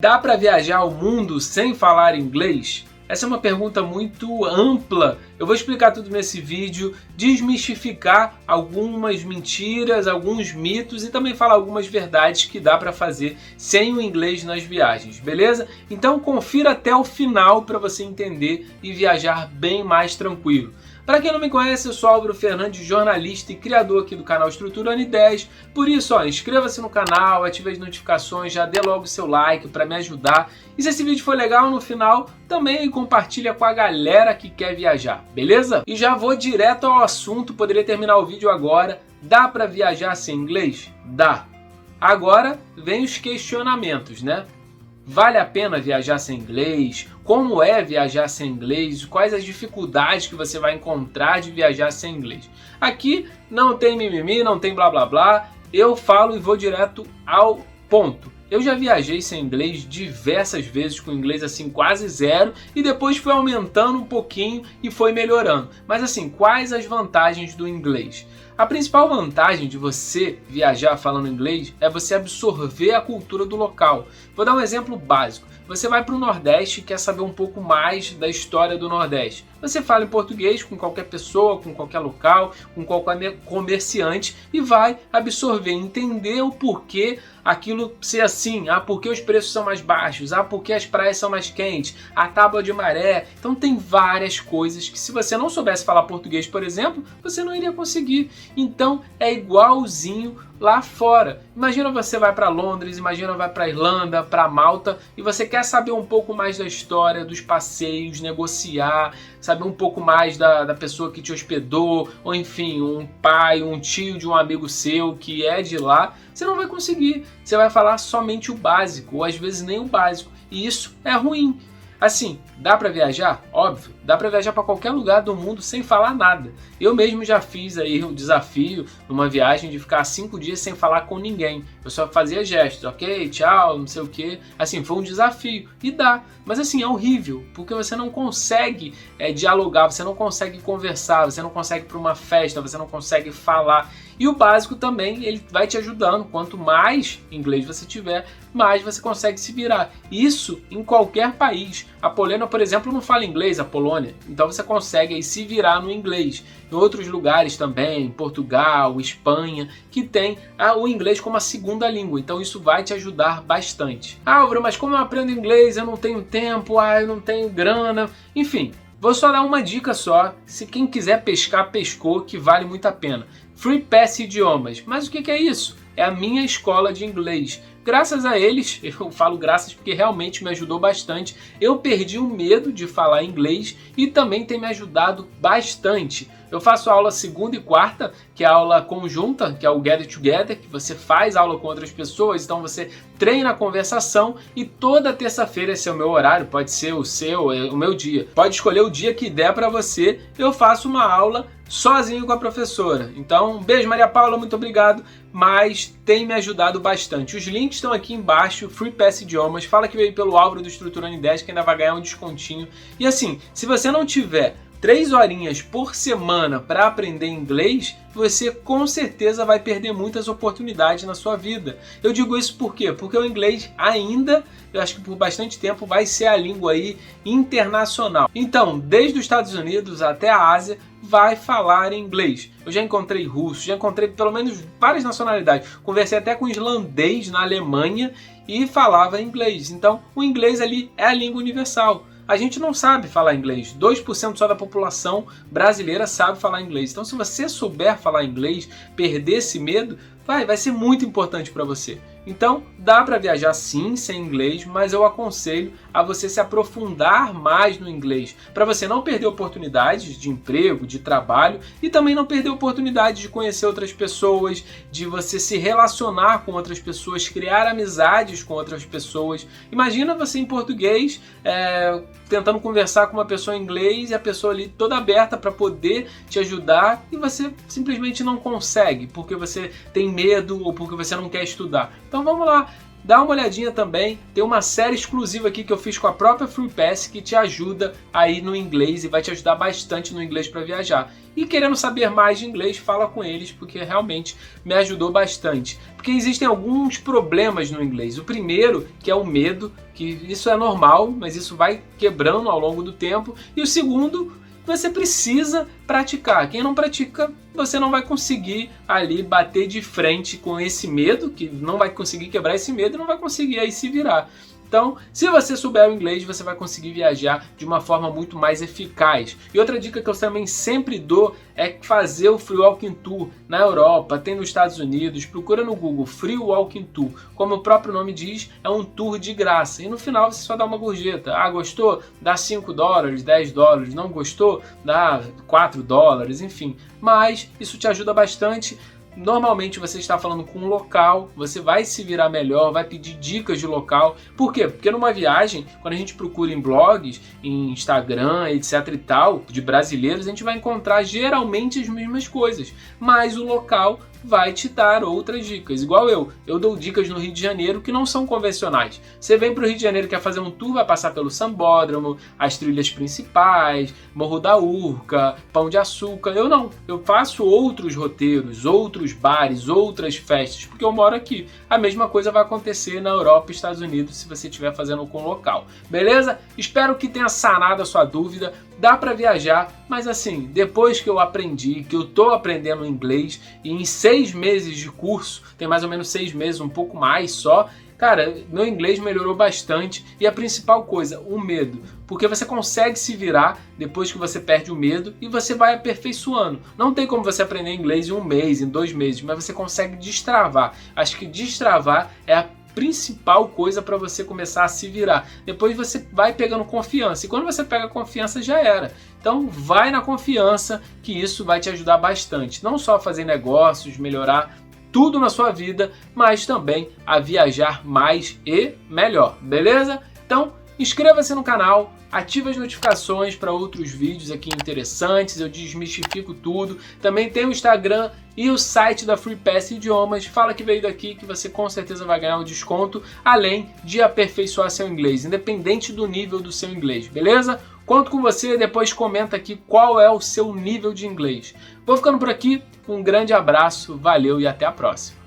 Dá para viajar ao mundo sem falar inglês? Essa é uma pergunta muito ampla. Eu vou explicar tudo nesse vídeo, desmistificar algumas mentiras, alguns mitos e também falar algumas verdades que dá para fazer sem o inglês nas viagens, beleza? Então confira até o final para você entender e viajar bem mais tranquilo. Para quem não me conhece, eu sou Álvaro Fernandes, jornalista e criador aqui do canal Estrutura N10. Por isso, inscreva-se no canal, ative as notificações, já dê logo o seu like para me ajudar. E se esse vídeo for legal no final, também compartilha com a galera que quer viajar, beleza? E já vou direto ao assunto, poderia terminar o vídeo agora. Dá para viajar sem inglês? Dá. Agora vem os questionamentos, né? Vale a pena viajar sem inglês? Como é viajar sem inglês? Quais as dificuldades que você vai encontrar de viajar sem inglês? Aqui não tem mimimi, não tem blá blá blá. Eu falo e vou direto ao ponto. Eu já viajei sem inglês diversas vezes, com inglês assim quase zero, e depois foi aumentando um pouquinho e foi melhorando. Mas assim, quais as vantagens do inglês? A principal vantagem de você viajar falando inglês é você absorver a cultura do local. Vou dar um exemplo básico. Você vai para o Nordeste e quer saber um pouco mais da história do Nordeste. Você fala em português com qualquer pessoa, com qualquer local, com qualquer comerciante e vai absorver, entender o porquê aquilo ser assim, porque os preços são mais baixos, porque as praias são mais quentes, a tábua de maré. Então tem várias coisas que se você não soubesse falar português, por exemplo, você não iria conseguir. Então é igualzinho lá fora. Imagina você vai para Londres, imagina vai para Irlanda, para Malta e você quer saber um pouco mais da história, dos passeios, negociar, saber um pouco mais da pessoa que te hospedou, ou enfim, um pai, um tio de um amigo seu que é de lá, você não vai conseguir. Você vai falar somente o básico, ou às vezes nem o básico, e isso é ruim. Assim, dá para viajar? Óbvio, dá para viajar para qualquer lugar do mundo sem falar nada. Eu mesmo já fiz aí o desafio numa viagem de ficar 5 dias sem falar com ninguém. Eu só fazia gestos, ok, tchau, não sei o que. Assim, foi um desafio e dá. Mas assim, é horrível, porque você não consegue dialogar, você não consegue conversar, você não consegue ir para uma festa, você não consegue falar. E o básico também, ele vai te ajudando. Quanto mais inglês você tiver, mais você consegue se virar. Isso em qualquer país. A Polônia, por exemplo, não fala inglês, a Polônia. Então você consegue aí se virar no inglês. Em outros lugares também, Portugal, Espanha, que tem o inglês como a segunda língua. Então isso vai te ajudar bastante. Álvaro, mas como eu aprendo inglês? Eu não tenho tempo, eu não tenho grana. Enfim, vou só dar uma dica só. Se quem quiser pescar, pescou, que vale muito a pena. Free Pass Idiomas. Mas o que é isso? É a minha escola de inglês. Graças a eles, eu falo graças porque realmente me ajudou bastante. Eu perdi o medo de falar inglês e também tem me ajudado bastante. Eu faço aula segunda e quarta, que é a aula conjunta, que é o Get It Together, que você faz aula com outras pessoas, então você treina a conversação e toda terça-feira, esse é o meu horário, pode ser o seu, o meu dia. Pode escolher o dia que der para você, eu faço uma aula sozinho com a professora. Então, um beijo Maria Paula, muito obrigado, mas tem me ajudado bastante. Os links estão aqui embaixo, Free Pass Idiomas, fala que veio pelo Álvaro do Estrutura N10 que ainda vai ganhar um descontinho. E assim, se você não tiver 3 horinhas por semana para aprender inglês, você com certeza vai perder muitas oportunidades na sua vida. Eu digo isso por quê? Porque o inglês ainda, eu acho que por bastante tempo, vai ser a língua aí internacional. Então, desde os Estados Unidos até a Ásia, vai falar inglês. Eu já encontrei russo, já encontrei pelo menos várias nacionalidades. Conversei até com islandês na Alemanha e falava inglês. Então, o inglês ali é a língua universal. A gente não sabe falar inglês, 2% só da população brasileira sabe falar inglês. Então se você souber falar inglês, perder esse medo, vai ser muito importante para você. Então dá para viajar sim sem inglês, mas eu aconselho a você se aprofundar mais no inglês, para você não perder oportunidades de emprego, de trabalho e também não perder oportunidades de conhecer outras pessoas, de você se relacionar com outras pessoas, criar amizades com outras pessoas. Imagina você em português, tentando conversar com uma pessoa em inglês e a pessoa ali toda aberta para poder te ajudar e você simplesmente não consegue porque você tem medo ou porque você não quer estudar. Então vamos lá, dá uma olhadinha também, tem uma série exclusiva aqui que eu fiz com a própria FreePass que te ajuda aí no inglês e vai te ajudar bastante no inglês para viajar. E querendo saber mais de inglês, fala com eles, porque realmente me ajudou bastante. Porque existem alguns problemas no inglês. O primeiro, que é o medo, que isso é normal, mas isso vai quebrando ao longo do tempo. E o segundo, você precisa praticar. Quem não pratica, você não vai conseguir ali bater de frente com esse medo, que não vai conseguir quebrar esse medo e não vai conseguir aí se virar. Então, se você souber o inglês, você vai conseguir viajar de uma forma muito mais eficaz. E outra dica que eu também sempre dou é fazer o Free Walking Tour na Europa, tem nos Estados Unidos. Procura no Google Free Walking Tour. Como o próprio nome diz, é um tour de graça. E no final você só dá uma gorjeta. Ah, gostou? Dá $5, $10. Não gostou? Dá $4, enfim. Mas isso te ajuda bastante. Normalmente você está falando com um local, você vai se virar melhor, vai pedir dicas de local. Por quê? Porque numa viagem, quando a gente procura em blogs, em Instagram, etc e tal, de brasileiros, a gente vai encontrar geralmente as mesmas coisas. Mas o local vai te dar outras dicas. Igual eu dou dicas no Rio de Janeiro que não são convencionais. Você vem para o Rio de Janeiro, quer fazer um tour, vai passar pelo Sambódromo, as trilhas principais, Morro da Urca, Pão de Açúcar. Eu não, eu faço outros roteiros, outros bares, outras festas, porque eu moro aqui. A mesma coisa vai acontecer na Europa e Estados Unidos se você estiver fazendo com local. Beleza? Espero que tenha sanado a sua dúvida. Dá para viajar, mas assim, depois que eu aprendi, que eu tô aprendendo inglês, e em 6 meses de curso, tem mais ou menos 6 meses, um pouco mais só, cara, meu inglês melhorou bastante. E a principal coisa, o medo. Porque você consegue se virar depois que você perde o medo e você vai aperfeiçoando. Não tem como você aprender inglês em 1 mês, em 2 meses, mas você consegue destravar. Acho que destravar é a principal coisa para você começar a se virar. Depois você vai pegando confiança. E quando você pega confiança, já era. Então vai na confiança, que isso vai te ajudar bastante. Não só a fazer negócios, melhorar tudo na sua vida, mas também a viajar mais e melhor, beleza? Então, inscreva-se no canal, ative as notificações para outros vídeos aqui interessantes, eu desmistifico tudo. Também tem o Instagram e o site da FreePass Idiomas. Fala que veio daqui que você com certeza vai ganhar um desconto, além de aperfeiçoar seu inglês, independente do nível do seu inglês, beleza? Conto com você, depois comenta aqui qual é o seu nível de inglês. Vou ficando por aqui, um grande abraço, valeu e até a próxima.